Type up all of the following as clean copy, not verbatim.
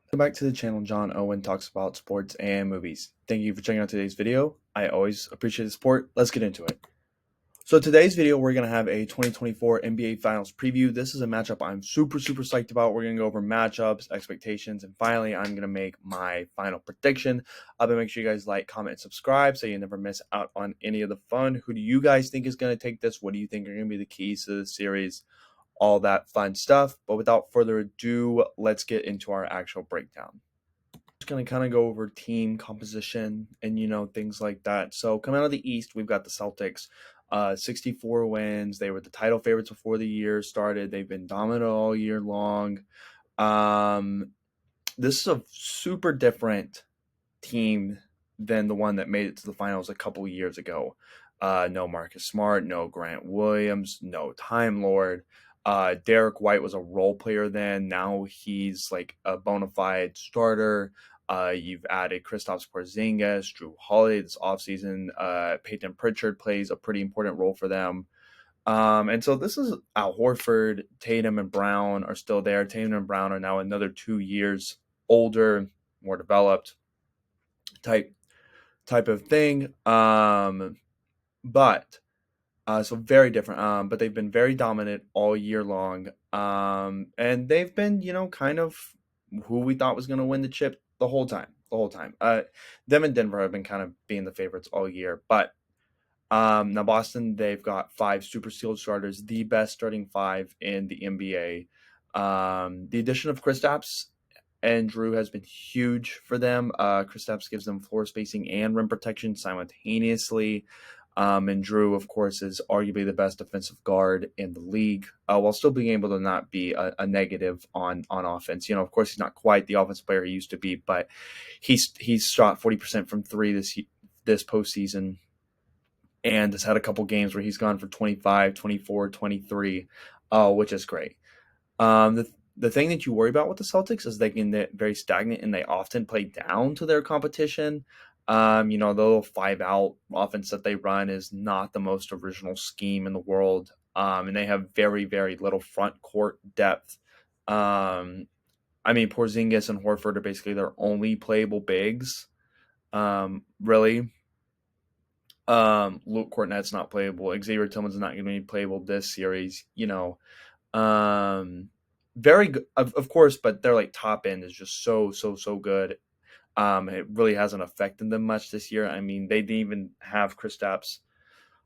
Welcome back to the channel. John Owen talks about sports and movies. Thank you for checking out today's video. I always appreciate the support. Let's get into it. So today's video, we're going to have a 2024 NBA Finals preview. This is a matchup I'm super psyched about. We're going to go over matchups, expectations, and finally, I'm going to make my final prediction. But make sure you guys like, comment, and subscribe so you never miss out on any of the fun. Who do you guys think is going to take this? What do you think are going to be the keys to the series? All that fun stuff. But without further ado, let's get into our actual breakdown. Just going to kind of go over team composition and things like that. So coming out of the East, we've got the Celtics, 64 wins. They were the title favorites before the year started. They've been dominant all year long. This is a super different team than the one that made it to the finals a couple years ago. No Marcus Smart, no Grant Williams, no Time Lord. Derek White was a role player then. Now he's like a bona fide starter. You've added Kristaps Porzingis, Drew Holiday this offseason. Peyton Pritchard plays a pretty important role for them. And so this is Al Horford, Tatum, and Brown are still there. Tatum and Brown are now another 2 years older, more developed type of thing. But so very different. But they've been very dominant all year long. And they've been, kind of who we thought was going to win the chip the whole time. The whole time. Them and Denver have been kind of being the favorites all year. But now Boston, they've got 5 super skilled starters, the best starting 5 in the NBA. The addition of Kristaps and Drew has been huge for them. Kristaps gives them floor spacing and rim protection simultaneously. And Drew, of course, is arguably the best defensive guard in the league, while still being able to not be a negative on offense. Of course, he's not quite the offensive player he used to be, but he's shot 40% from three this postseason, and has had a couple games where he's gone for 25, 24, 23, which is great. The thing that you worry about with the Celtics is they can get very stagnant and they often play down to their competition. The little 5-out offense that they run is not the most original scheme in the world. And they have very, very little front court depth. Porzingis and Horford are basically their only playable bigs. Really. Luke Kornet's not playable. Xavier Tillman's not going to be playable this series. Very good, of course, but their like top end is just so good. It really hasn't affected them much this year. They didn't even have Kristaps.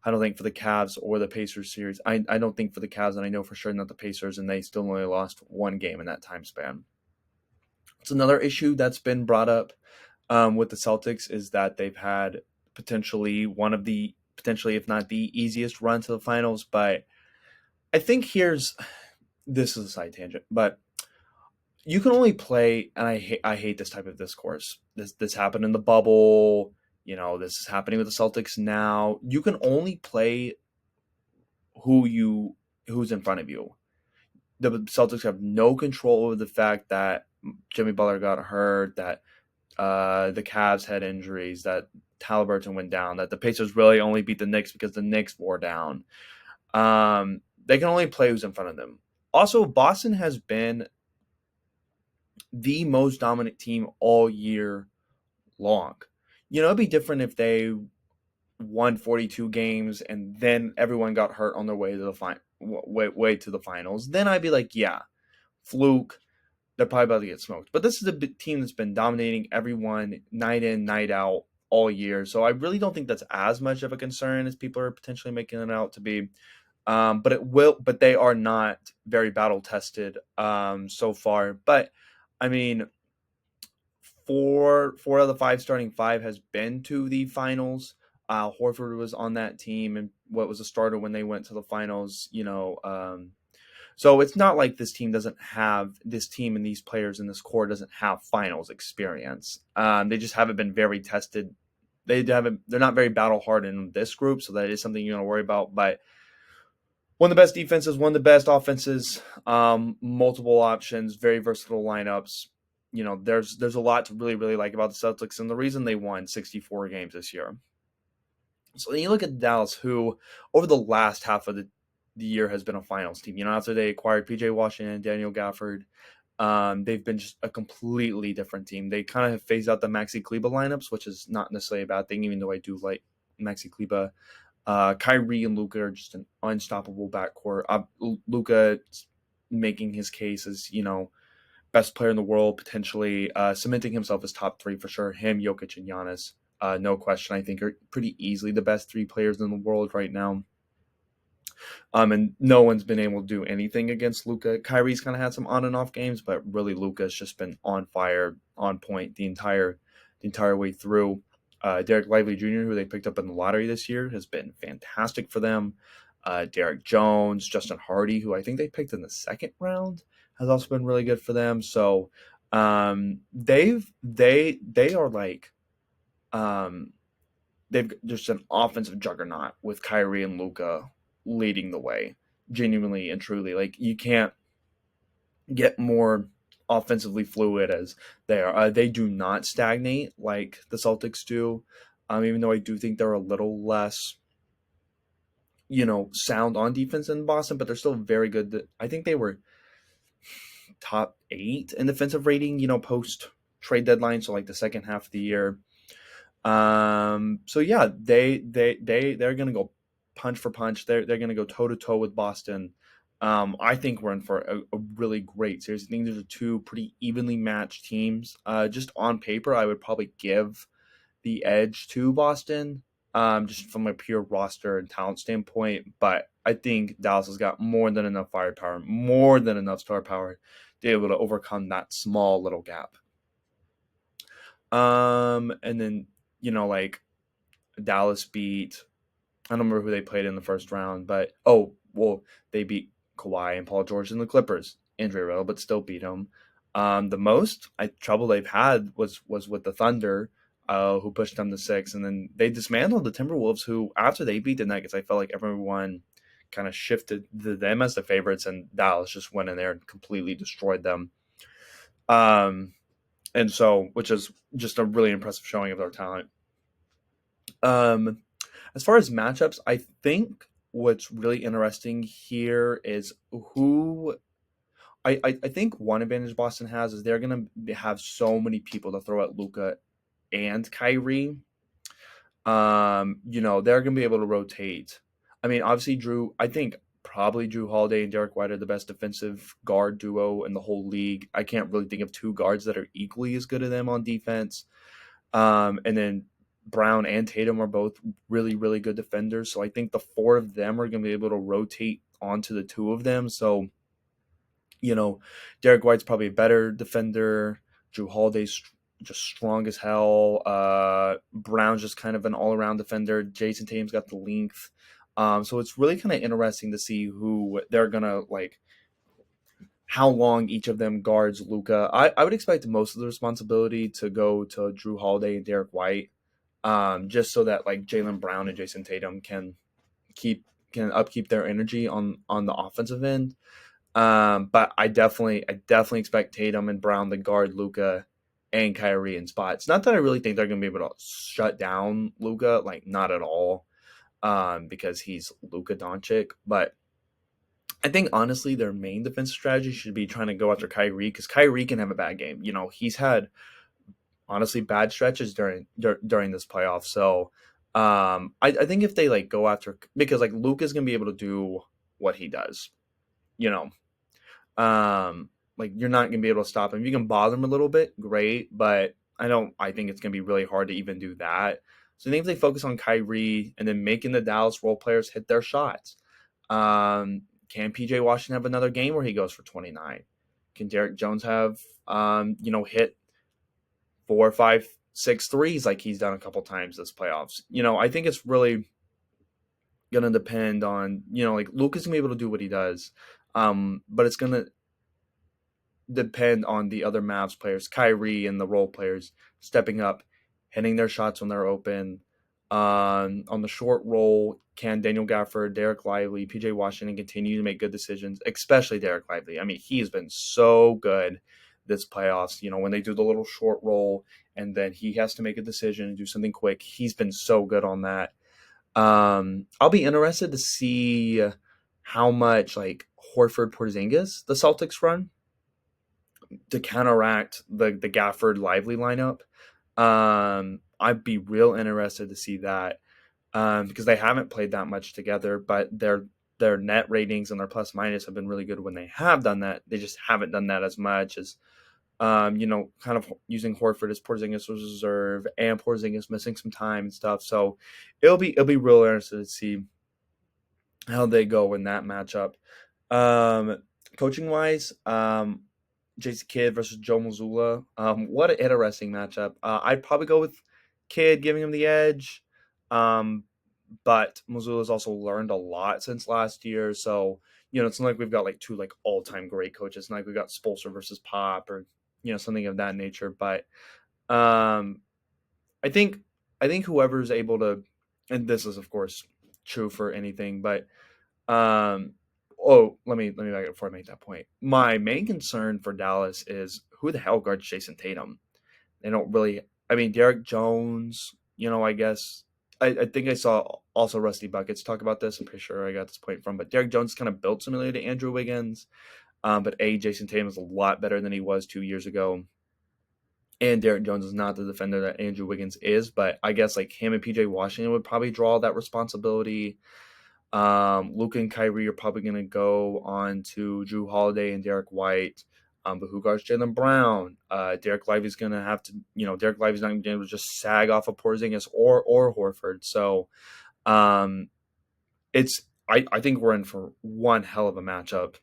I don't think for the Cavs or the Pacers series. I don't think for the Cavs, and I know for sure not the Pacers, and they still only lost 1 game in that time span. It's another issue that's been brought up with the Celtics is that they've had potentially if not the easiest run to the finals, but I think this is a side tangent, but you can only play, and I hate this type of discourse. This happened in the bubble. This is happening with the Celtics now. You can only play who's in front of you. The Celtics have no control over the fact that Jimmy Butler got hurt, that the Cavs had injuries, that Halliburton went down, that the Pacers really only beat the Knicks because the Knicks wore down. They can only play who's in front of them. Also, Boston has been the most dominant team all year long. It'd be different if they won 42 games and then everyone got hurt on their way to the finals. Then I'd be like, yeah, fluke. They're probably about to get smoked. But this is a team that's been dominating everyone night in, night out all year. So I really don't think that's as much of a concern as people are potentially making it out to be. But they are not very battle tested so far. But four of the 5 starting 5 has been to the finals. Horford was on that team and was a starter when they went to the finals. So it's not like this team and these players in this core doesn't have finals experience. They just haven't been very tested. They're not very battle hardened in this group, so that is something you're going to worry about. But one of the best defenses, one of the best offenses, multiple options, very versatile lineups. There's a lot to really like about the Celtics, and the reason they won 64 games this year. So then you look at Dallas, who over the last half of the year has been a finals team. After they acquired PJ Washington, Daniel Gafford, They've been just a completely different team. They kind of have phased out the Maxi Kleba lineups, which is not necessarily a bad thing, even though I do like Maxi Kleba. Kyrie and Luka are just an unstoppable backcourt. Luka making his case as, best player in the world, potentially cementing himself as top three for sure. Him, Jokic, and Giannis, no question, I think are pretty easily the best three players in the world right now. And no one's been able to do anything against Luka. Kyrie's kind of had some on and off games, but really Luka's just been on fire, on point the entire way through. Derek Lively Jr., who they picked up in the lottery this year, has been fantastic for them. Derek Jones, Justin Hardy, who I think they picked in the second round, has also been really good for them. So they are like they've just an offensive juggernaut with Kyrie and Luka leading the way, genuinely and truly. Like you can't get more offensively fluid as they are. They do not stagnate like the Celtics do. Even though I do think they're a little less, sound on defense than Boston, but they're still very good. I think they were top 8 in defensive rating, post trade deadline, so like the second half of the year. So yeah, they're gonna go punch for punch. They're gonna go toe to toe with Boston. I think we're in for a really great series. I think these are two pretty evenly matched teams. Just on paper, I would probably give the edge to Boston, just from a pure roster and talent standpoint. But I think Dallas has got more than enough firepower, more than enough star power to be able to overcome that small little gap. And then like Dallas beat, I don't remember who they played in the first round, but they beat Kawhi and Paul George and the Clippers. Andre Iguodala, but still beat them. The most trouble they've had was with the Thunder, who pushed them to 6, and then they dismantled the Timberwolves, who after they beat the Nuggets, I felt like everyone kind of shifted to them as the favorites, and Dallas just went in there and completely destroyed them. And so, which is just a really impressive showing of their talent. As far as matchups, I think what's really interesting here is who I think one advantage Boston has is they're going to have so many people to throw at Luka and Kyrie. They're going to be able to rotate. I mean, obviously, I think probably Jrue Holiday and Derek White are the best defensive guard duo in the whole league. I can't really think of two guards that are equally as good as them on defense. And then Brown and Tatum are both really, really good defenders. So I think the four of them are going to be able to rotate onto the two of them. So, Derek White's probably a better defender. Jrue Holiday's just strong as hell. Brown's just kind of an all-around defender. Jason Tatum's got the length. So it's really kind of interesting to see who they're going to, how long each of them guards Luka. I would expect most of the responsibility to go to Jrue Holiday and Derek White, just so that Jaylen Brown and Jason Tatum can upkeep their energy on the offensive end. But I definitely expect Tatum and Brown to guard Luka and Kyrie in spots. Not that I really think they're going to be able to shut down Luka, not at all, because he's Luka Doncic. But I think honestly their main defensive strategy should be trying to go after Kyrie, because Kyrie can have a bad game. He's had honestly bad stretches during this playoff. So I think if they go after, because Luka's going to be able to do what he does. You're not going to be able to stop him. You can bother him a little bit, great, but I think it's going to be really hard to even do that. So I think if they focus on Kyrie and then making the Dallas role players hit their shots, can PJ Washington have another game where he goes for 29? Can Derek Jones have, hit 4, 5, 6 threes like he's done a couple times this playoffs? I think it's really going to depend on, Luka's going to be able to do what he does. But it's going to depend on the other Mavs players, Kyrie and the role players, stepping up, hitting their shots when they're open. On the short roll, can Daniel Gafford, Derek Lively, PJ Washington continue to make good decisions, especially Derek Lively? I mean, he has been so good this playoffs. When they do the little short roll and then he has to make a decision and do something quick, he's been so good on that. I'll be interested to see how much Horford Porzingis the Celtics run, to counteract the Gafford Lively lineup. I'd be real interested to see that, because they haven't played that much together, but their net ratings and their plus minus have been really good when they have done that. They just haven't done that as much as, kind of using Horford as Porzingis reserve, and Porzingis missing some time and stuff. So it'll be real interesting to see how they go in that matchup. Um, Coaching wise, Jason Kidd versus Joe Mazzulla. What an interesting matchup. I'd probably go with Kidd, giving him the edge. Um, but Mazzulla's also learned a lot since last year. So, it's not like we've got like two like all time great coaches. It's not like we've got Spolster versus Pop, or something of that nature. But um, I think whoever's able to, and this is of course true for anything, but um, let me back up before I make that point. My main concern for Dallas is who the hell guards Jason Tatum. They don't really. I mean, Derek Jones. I guess I think I saw also Rusty Buckets talk about this. I'm pretty sure I got this point from, but Derek Jones is kind of built similarly to Andrew Wiggins. But Jason Tatum is a lot better than he was 2 years ago. And Derek Jones is not the defender that Andrew Wiggins is, but I guess like him and PJ Washington would probably draw that responsibility. Luka and Kyrie are probably going to go on to Drew Holiday and Derek White. But who guards Jaylen Brown? Derek Lively's going to have to, Derek Lively's not going to be able to just sag off of Porzingis or Horford. So I think we're in for one hell of a matchup.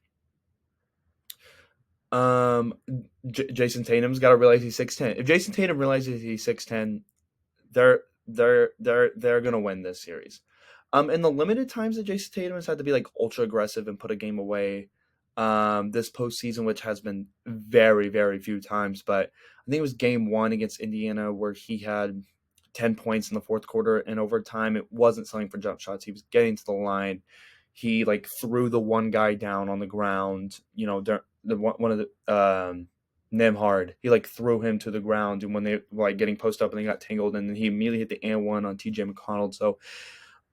Jason Tatum's got to realize he's 6'10". If Jason Tatum realizes he's 6'10", they're gonna win this series. In the limited times that Jason Tatum has had to be like ultra aggressive and put a game away, this postseason, which has been very, very few times, but I think it was game 1 against Indiana where he had 10 points in the fourth quarter and overtime. It wasn't selling for jump shots. He was getting to the line. He like threw the one guy down on the ground. One of the Nemhard. He like threw him to the ground, and when they were like getting post up and they got tangled, and then he immediately hit the and one on TJ McConnell. So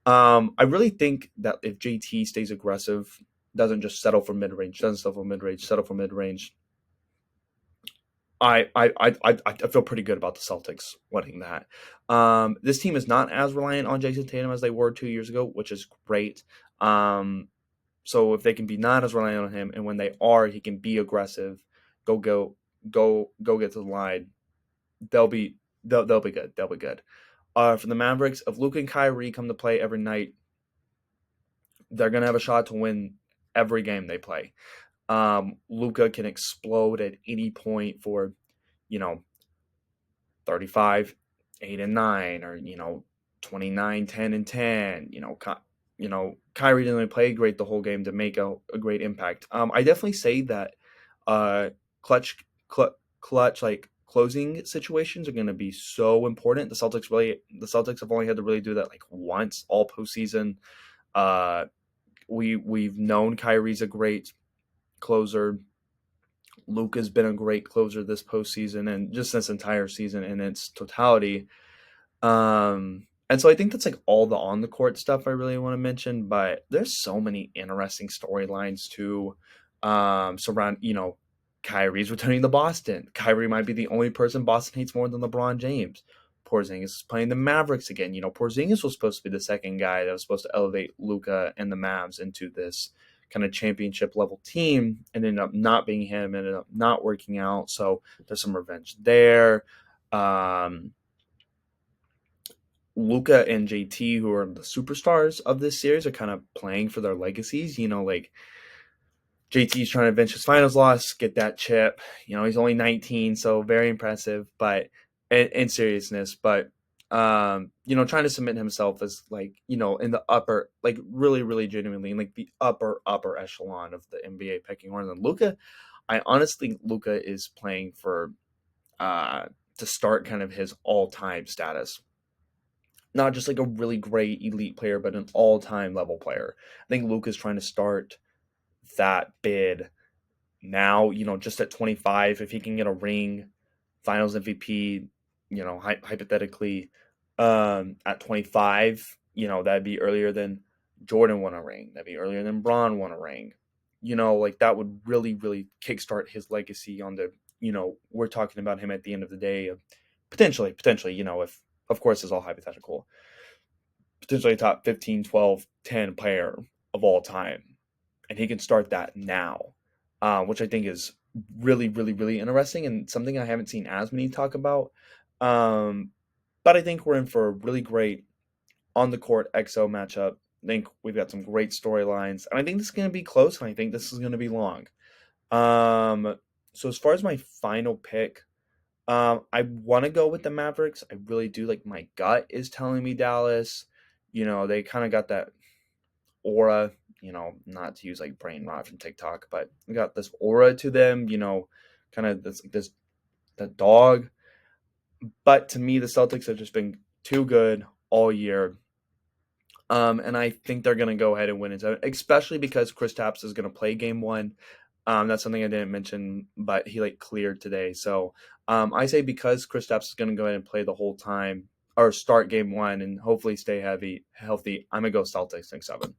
I really think that if JT stays aggressive, doesn't just settle for mid range, settle for mid range. I feel pretty good about the Celtics winning that. This team is not as reliant on Jason Tatum as they were 2 years ago, which is great. So if they can be not as reliant on him, and when they are, he can be aggressive, go get to the line. They'll be good. They'll be good. For the Mavericks, if Luka and Kyrie come to play every night, they're gonna have a shot to win every game they play. Luka can explode at any point for, 35, 8 and 9, or 29, 10 and 10. Kyrie didn't really play great the whole game to make a great impact. I definitely say that clutch like closing situations are going to be so important. The Celtics have only had to really do that like once all postseason. We've known Kyrie's a great closer. Luka's been a great closer this postseason and just this entire season in its totality. And so I think that's like all the on the court stuff I really want to mention, but there's so many interesting storylines too. Surround, Kyrie's returning to Boston. Kyrie might be the only person Boston hates more than LeBron James. Porzingis is playing the Mavericks again. Porzingis was supposed to be the second guy that was supposed to elevate Luka and the Mavs into this kind of championship level team, and ended up not being him, ended up not working out. So there's some revenge there. Luka and JT, who are the superstars of this series, are kind of playing for their legacies. Like JT's trying to avenge his finals loss, get that chip. He's only 19, so very impressive, but in seriousness, but trying to submit himself as like, in the upper, like really, really genuinely in like the upper echelon of the NBA pecking order. And Luka, I honestly think Luka is playing for to start kind of his all-time status. Not just like a really great elite player, but an all-time level player. I think Luka's trying to start that bid now, just at 25, if he can get a ring, finals MVP, hypothetically, at 25, that'd be earlier than Jordan won a ring. That'd be earlier than Bron won a ring. Like that would really, really kickstart his legacy on the we're talking about him at the end of the day, potentially, if of course it's all hypothetical, potentially a top 15, 12, 10 player of all time. And he can start that now, which I think is really, really, really interesting and something I haven't seen as many talk about. Um, but I think we're in for a really great on the court XO matchup. I think we've got some great storylines, and I think this is going to be close, and I think this is going to be long. So as far as my final pick, I want to go with the Mavericks. I really do. Like my gut is telling me Dallas. They kind of got that aura. Not to use like brain rot from TikTok, but we got this aura to them. Kind of this the dog. But to me, the Celtics have just been too good all year. And I think they're going to go ahead and win it, especially because Kristaps is going to play game one. That's something I didn't mention, but he cleared today. So I say because Kristaps is going to go ahead and play the whole time or start game one and hopefully stay healthy, I'm going to go Celtics in 7.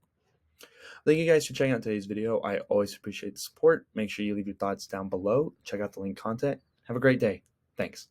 Thank you guys for checking out today's video. I always appreciate the support. Make sure you leave your thoughts down below. Check out the link content. Have a great day. Thanks.